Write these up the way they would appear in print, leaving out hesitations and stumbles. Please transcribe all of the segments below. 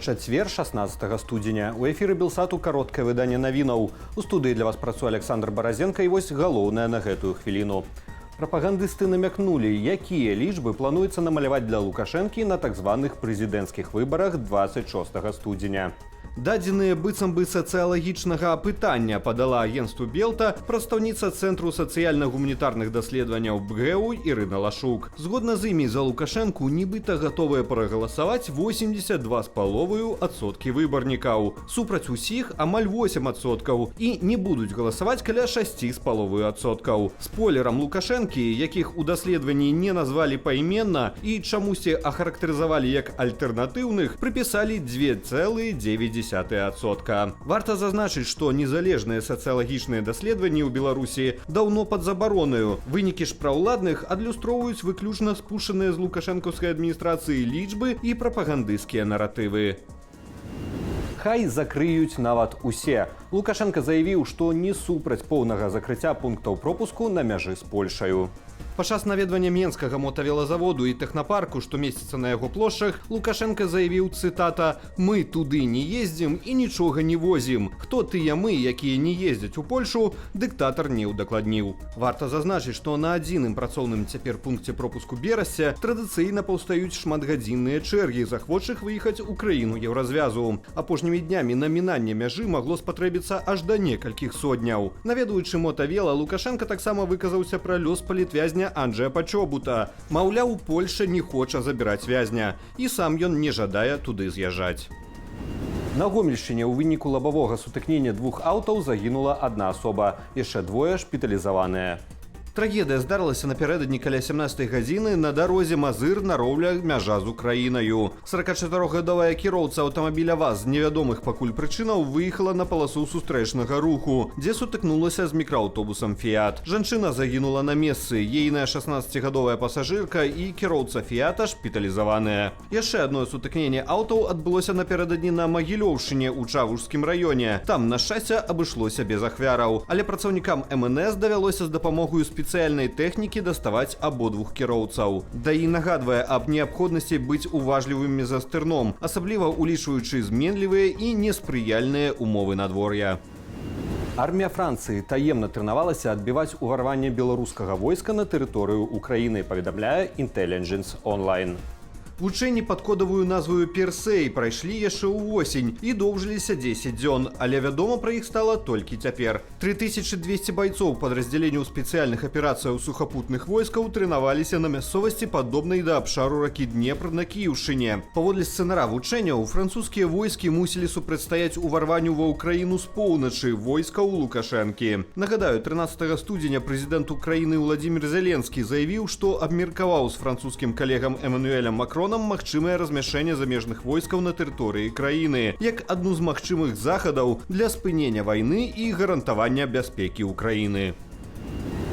Чацвер 16 студзеня. У эфіры Белсату кароткае выданне навінаў. У студыі для вас працуе Александр Баразенко, і вось галоўнае на гэтую хвіліну. Прапагандысты намякнулі, якія лічбы плануецца намаляваць для Лукашэнкі на так званых прэзідэнцкіх выбарах 26 студзеня. Дадзеныя быццам бы сацыялагічнага апытання падала агенству Белта прадстаўніца Цэнтру сацыяльна-гуманітарных даследаванняў БГУ Ірына Лашук. Згодна з імі за Лукашэнку нібыта гатовыя прагаласаваць 82,5% выбарнікаў. Супраць усіх амаль 8% і не будуць галасаваць каля 6,5%. Спойлерам Лукашэнкі, якіх у даследаванні не назвалі пайменна і чамусьці ахарактарызавалі як альтэрнатыўных, прыпісалі 2,9%. Варта зазначыць, што незалежныя сацыялагічныя даследаванні ў Беларусі даўно пад забаронаю. Вынікі ж праўладных адлюстроўваюць выключна спушаныя з лукашэнкаўскай адміністрацыі лічбы і прапагандысцкія наратывы. Хай закрыюць нават усе. Лукашенко заявіў, што не супраць поўнага закрыцця пунктаў пропуску на мяжы з Польшаю. Падчас наведвання менскага мотавелазаводу і тэхнапарку, што месціцца на яго плошчах, Лукашенко заявіў, цытата: «Мы туды не ездзім і нічога не возім. Хто тыя мы, якія не ездзяць у Польшу, дыктатар не ўдакладніў». Варта зазначыць, што на адзіным працоўным цяпер пункце пропуску Берасці традыцыйна паўстаюць шматгадзінныя чэргі захвочых выехаць у краіну еўразвязу. Апошнімі днямі на мінанне мяжы магло спатрэбіцца аж да некалькіх сотняў. Наведваючы мотавела, Лукашенко таксама выказаўся пра лёс палітвязня Анджэя Пачобута. Маўляў, Польша не хоча забіраць вязня, і сам ён не жадае туды з'язджаць. На Гомельшчыне ў выніку лабавога сутыкнення двух аўтаў загінула адна асоба, яшчэ двое шпіталізаваныя. Трагедыя здарылася напярэдадні каля 17 гадзіны на дарозе Мазыр-Нароўля мяжа з Украінаю. 44гадовая кіроўца аўтамабіля ВАЗ з невядомых пакуль прычынаў выехала на паласу сустрэчнага руху, дзе сутыкнулася з мікрааўтобусам «Фіат». Жанчына загінула на месцы, ейная 16гадовая пасажырка і кіроўца «Фіата» шпіталізаваныя. Яшчэ адно сутыкненне аўтаў адбылося напярэдадні на Магілёўшчыне ў Чавушскім раёне. Там, на шчасце, абышлося без ахвяраў, але працаўнікам МНС давялося з дапамогою спецыяльнай тэхнікі даставаць абодвух кіроўцаў. Да і нагадвае аб неабходнасці быць уважлівымі за стырном, асабліва улічваючы зменлівыя і неспрыяльныя умовы надвор'я. Армія Францыі таемна трэнавалася адбіваць уварванне беларускага войска на тэрыторыю Украіны, паведамляе Intelligence Online. Вучэнні пад кодавую назваю «Персей» прайшлі яшчэ ўвосень і доўжыліся 10 дзён, але вядома пра іх стала толькі цяпер. 3200 байцоў падраздзяленняў спецыяльных аперацыяў сухапутных войскаў трэнаваліся на мясцовасці, падобнай да абшару ракі Днепр на Кіеўшчыне. Паводле сцэнара вучэнняў, французскія войскі мусілі супрацьстаяць уварванню ва ўкраіну з поўначы войскаў Лукашэнкі. Нагадаю, 13 студзеня прэзідэнт Украіны Владзімір Зеленскі заявіў, што абмеркаваў з французскім калегам Эмануэлем Макроном магчымае размяшчэнне замежных войскаў на тэрыторыі краіны, як адну з магчымых захадаў для спынення вайны і гарантавання бяспекі ўкраіны.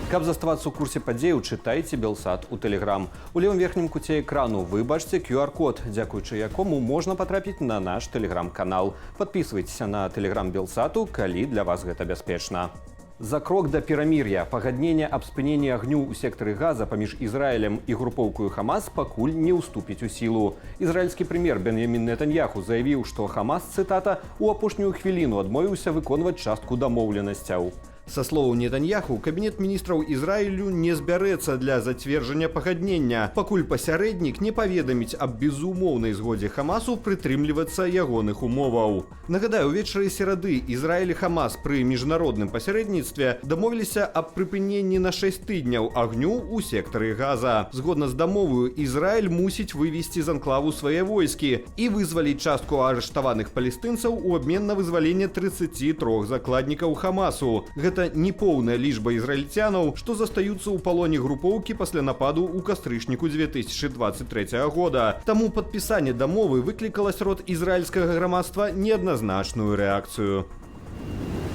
Каб заставацца ў курсе падзеяў, чытайце Белсат у Тэлеграм. У левым верхнім куце экрану вы бачыце QR-код, дзякуючы якому можна патрапіць на наш Тэлеграм-канал. Падпісвайцеся на Тэлеграм Белсату, калі для вас гэта бяспечна. За крок да перамір'я пагаднення аб спыненні агню ў сектары Газа паміж Ізраілем і групоўкаю Хамас пакуль не ўступіць у сілу. Ізраільскі прэм'ер Бен'ямін Нетаньяху заявіў, што Хамас, цытата, у апошнюю хвіліну адмовіўся выконваць частку дамоўленасцяў. Са словаў Нетаньяху, кабінет міністраў Ізраілю не збярэцца для зацверджання пагаднення, пакуль пасярэднік не паведаміць аб безумоўнай згодзе Хамасу прытрымлівацца ягоных умоваў. Нагадаю, увечары серады Ізраіль і Хамас пры міжнародным пасярэдніцтве дамовіліся аб прыпыненні на 6 тыдняў агню ў сектары Газа. Згодна з дамоваю, Ізраіль мусіць вывесці з анклаву свае войскі і вызваліць частку арыштаваных палестынцаў у абмен на вызваленне 33 закладнікаў Хамасу. Гэта непоўная лічба ізраільцянаў, што застаюцца ў палоне групоўкі пасля нападу ў кастрычніку 2023 года. Таму падпісанне дамовы выклікала сярод ізраільскага грамадства неадназначную рэакцыю.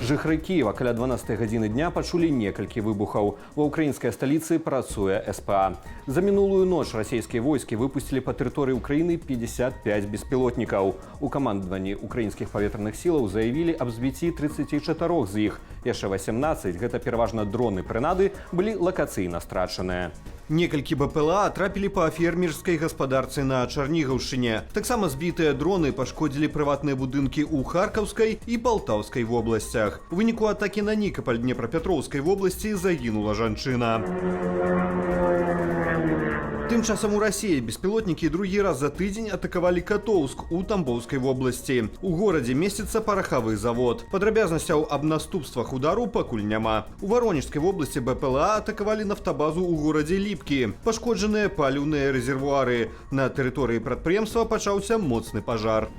Жыхары Кіева каля 12 гадзіны дня пачулі некалькі выбухаў. Ва ўкраінскай сталіцы працуе СПА. За мінулую ноч расійскія войскі выпусцілі па тэрыторыі Украіны 55 беспілотнікаў. У камандаванні украінскіх паветраных сілаў заявілі аб збіцці 34 з іх. Яшчэ 18, гэта пераважна дроны-прынады, былі лакацыйна страчаныя. Некалькі БПЛА трапілі па фермерскай гаспадарцы на Чарнігаўшчыне. Таксама збітыя дроны пашкодзілі прыватныя будынкі ў Харкаўскай і Палтаўскай вобласцях. У выніку атакі на Нікаполь Днепрапетроўскай вобласці загінула жанчына. Тым часам у Расіі беспілотнікі другі раз за тыдзень атакавалі Катоўск у Тамбоўскай вобласці. У горадзе месціцца парахавы завод. Падрабязнасцяў аб наступствах удару пакуль няма. У Варонежскай вобласці БПЛА атакавалі нафтабазу ў горадзе Ліпкі. Пашкоджаныя паліўныя рэзервуары. На тэрыторыі прадпрыемства пачаўся моцны пажар.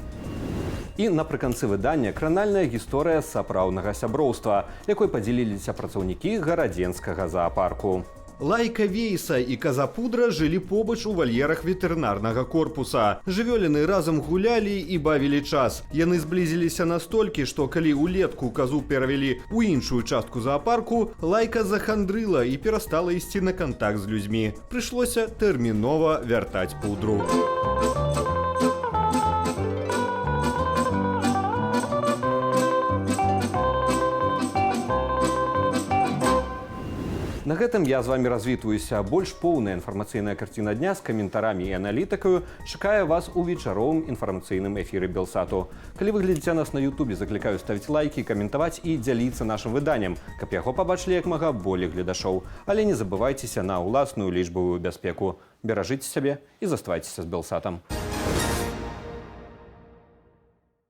І напрыканцы выдання кранальная гісторыя сапраўднага сяброўства, якой падзяліліся працаўнікі гарадзенскага заапарку. Лайка Вейса і каза Пудра жылі побач у вальерах ветэрынарнага корпуса. Жывёліны разам гулялі і бавілі час. Яны зблізіліся настолькі, што калі ўлетку казу перавялі ў іншую частку заапарку, Лайка захандрыла і перастала ісці на кантакт з людзьмі. Прыйшлося тэрмінова вяртаць Пудру. На гэтым я з вами развітваюся. Больш поўная інфармацыйная карціна дня з каментарамі і аналітыкаю чакае вас у вечаровым інфармацыйным эфіры Белсату. Калі вы глядзіце нас на Ютубе, заклікаю ставіць лайкі, каментаваць і дзяліцца нашым выданнем, каб яго пабачылі як мага болей гледашоў. Але не забывайцеся на ўласную лічбавую бяспеку. Беражыце сябе і заставайцеся з Белсатам.